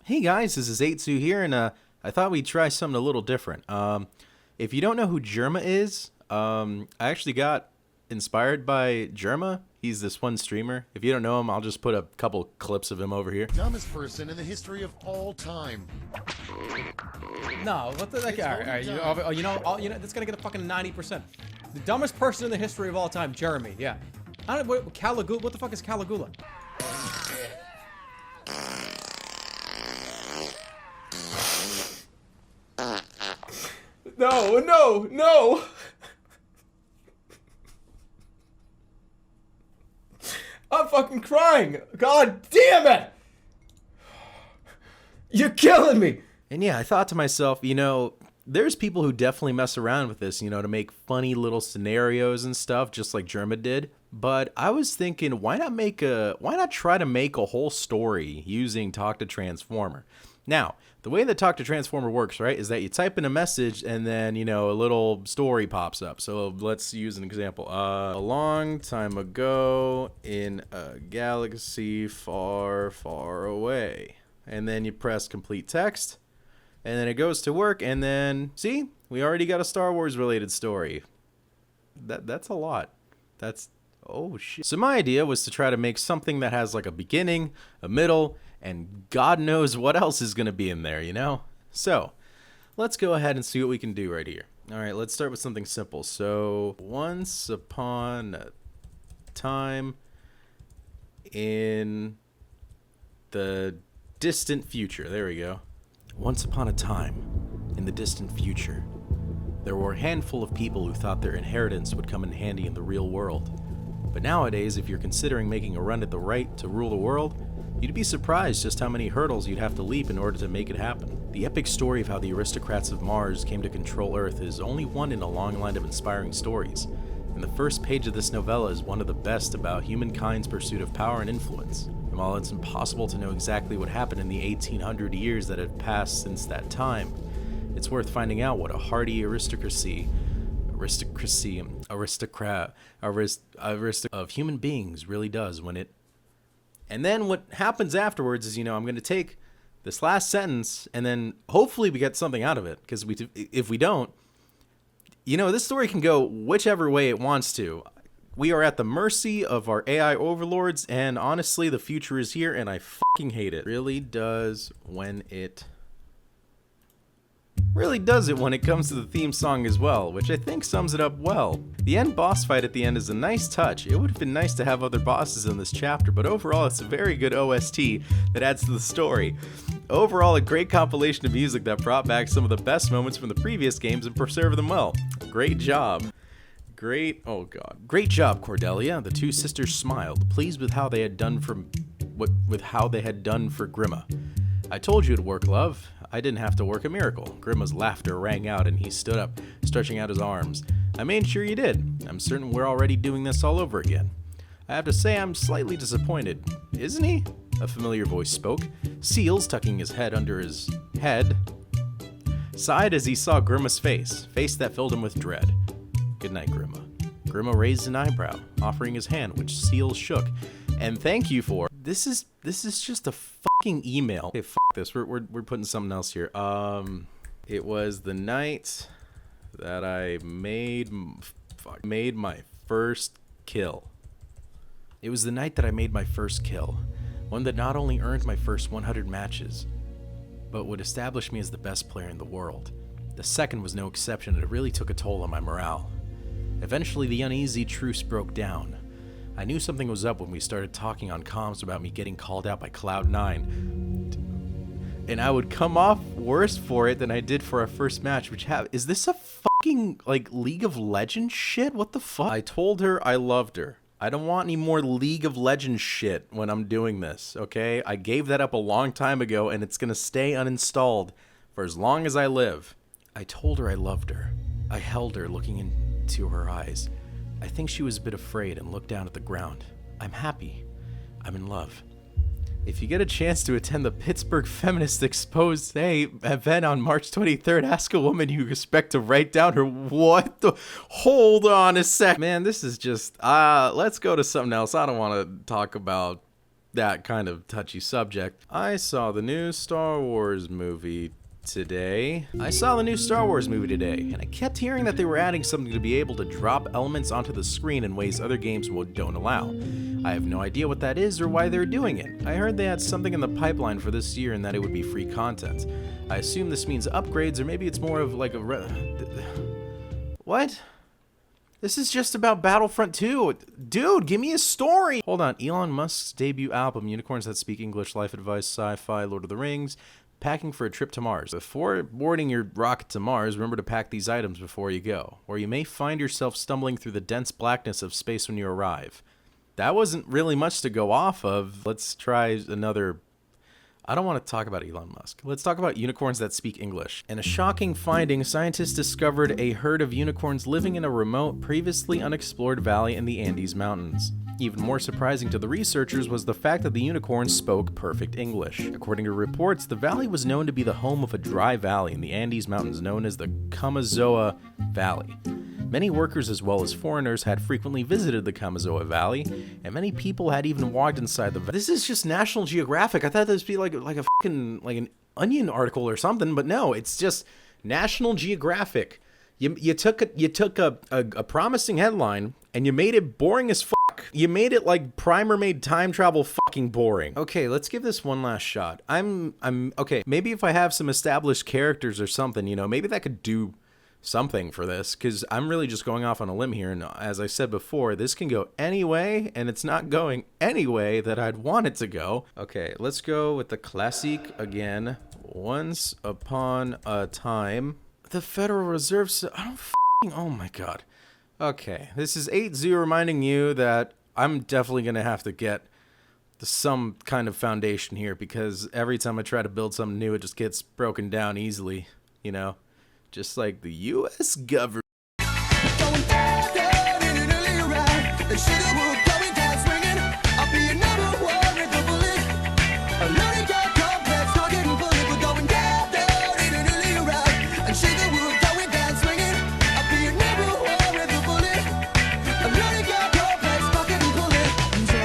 Hey guys, this is 82 here, and I thought we'd try something a little different. If you don't know who Germa is, I actually got inspired by Germa. He's this one streamer. If you don't know him, I'll just put a couple clips of him over here. Dumbest person in the history of all time. No, what the heck? All right, you know, that's gonna get a fucking 90%. The dumbest person in the history of all time, Jeremy. Yeah. I don't know what Caligula. What the fuck is Caligula? No! I'm fucking crying. God damn it! You're killing me. And yeah, I thought to myself, there's people who definitely mess around with this, to make funny little scenarios and stuff, just like Germa did. But I was thinking, why not try to make a whole story using Talk to Transformer? Now, the way that Talk to Transformer works, right, is that you type in a message and then, a little story pops up. So let's use an example. A long time ago in a galaxy far, far away. And then you press complete text. And then it goes to work, and then, see, we already got a Star Wars related story. That's a lot. Oh shit. So my idea was to try to make something that has like a beginning, a middle, and God knows what else is going to be in there, So, let's go ahead and see what we can do right here. All right, let's start with something simple. So, once upon a time in the distant future. There we go. Once upon a time, in the distant future, there were a handful of people who thought their inheritance would come in handy in the real world. But nowadays, if you're considering making a run at the right to rule the world, you'd be surprised just how many hurdles you'd have to leap in order to make it happen. The epic story of how the aristocrats of Mars came to control Earth is only one in a long line of inspiring stories, and the first page of this novella is one of the best about humankind's pursuit of power and influence. And while it's impossible to know aristocracy what happened in the 1800 years that have passed since that time, it's worth finding out what a hardy aristocrat of human beings really does when it. And then what happens afterwards is, I'm going to take this last sentence and then hopefully we get something out of it, because if we don't, this story can go whichever way it wants to. We are at the mercy of our AI overlords, and honestly, the future is here, and I fucking hate it. Really does it when it comes to the theme song as well, which I think sums it up well. The end boss fight at the end is a nice touch. It would have been nice to have other bosses in this chapter, but overall it's a very good OST that adds to the story. Overall, a great compilation of music that brought back some of the best moments from the previous games and preserved them well. Great job. Great job, Cordelia. The two sisters smiled, pleased with how they had done for Grima. I told you it'd work, love. I didn't have to work a miracle. Grima's laughter rang out and he stood up, stretching out his arms. I made sure you did. I'm certain we're already doing this all over again. I have to say I'm slightly disappointed. Isn't he? A familiar voice spoke. Seals, tucking his head under his head, sighed as he saw Grima's face that filled him with dread. Good night, Grima. Grima raised an eyebrow, offering his hand, which Seals shook. And thank you for. This is just a fucking email. Okay, fuck this. We're putting something else here. It was the night that I made my first kill. It was the night that I made my first kill. One that not only earned my first 100 matches, but would establish me as the best player in the world. The second was no exception, and it really took a toll on my morale. Eventually, the uneasy truce broke down. I knew something was up when we started talking on comms about me getting called out by Cloud9. And I would come off worse for it than I did for our first match, is this a fucking, League of Legends shit? What the fuck? I told her I loved her. I don't want any more League of Legends shit when I'm doing this, okay? I gave that up a long time ago, and it's gonna stay uninstalled for as long as I live. I told her I loved her. I held her, looking into her eyes. I think she was a bit afraid and looked down at the ground. I'm happy. I'm in love. If you get a chance to attend the Pittsburgh Feminist Expose event on March 23rd, ask a woman you expect to write down her what the... Hold on a sec. Man, this is just... let's go to something else. I don't want to talk about that kind of touchy subject, I saw the new Star Wars movie today. And I kept hearing that they were adding something to be able to drop elements onto the screen in ways other games don't allow. I have no idea what that is or why they're doing it. I heard they had something in the pipeline for this year and that it would be free content. I assume this means upgrades, or maybe it's more of like a What? This is just about Battlefront 2. Dude, give me a story! Hold on, Elon Musk's debut album, Unicorns That Speak English, Life Advice, Sci-Fi, Lord of the Rings, packing for a trip to Mars. Before boarding your rocket to Mars, remember to pack these items before you go, or you may find yourself stumbling through the dense blackness of space when you arrive. That wasn't really much to go off of. Let's try another... I don't want to talk about Elon Musk. Let's talk about unicorns that speak English. In a shocking finding, scientists discovered a herd of unicorns living in a remote, previously unexplored valley in the Andes Mountains. Even more surprising to the researchers was the fact that the unicorns spoke perfect English. According to reports, the valley was known to be the home of a dry valley in the Andes Mountains known as the Kamazoa Valley. Many workers as well as foreigners had frequently visited the Kamazoa Valley, and many people had even walked inside the valley. This is just National Geographic. I thought this would be like a fucking like an Onion article or something, but no, it's just National Geographic. You took a promising headline and you made it boring as fuck. You made it like Primer made time travel fucking boring. Okay, let's give this one last shot. I'm okay. Maybe if I have some established characters or something, you know, maybe that could do something for this, because I'm really just going off on a limb here, and as I said before, this can go any way, and it's not going any way that I'd want it to go. Okay, let's go with the classic again. Once upon a time, the Federal Reserve oh my god. Okay, this is 8-0 reminding you that I'm definitely gonna have to get some kind of foundation here, because every time I try to build something new, it just gets broken down easily, you know? Just like the U.S. government.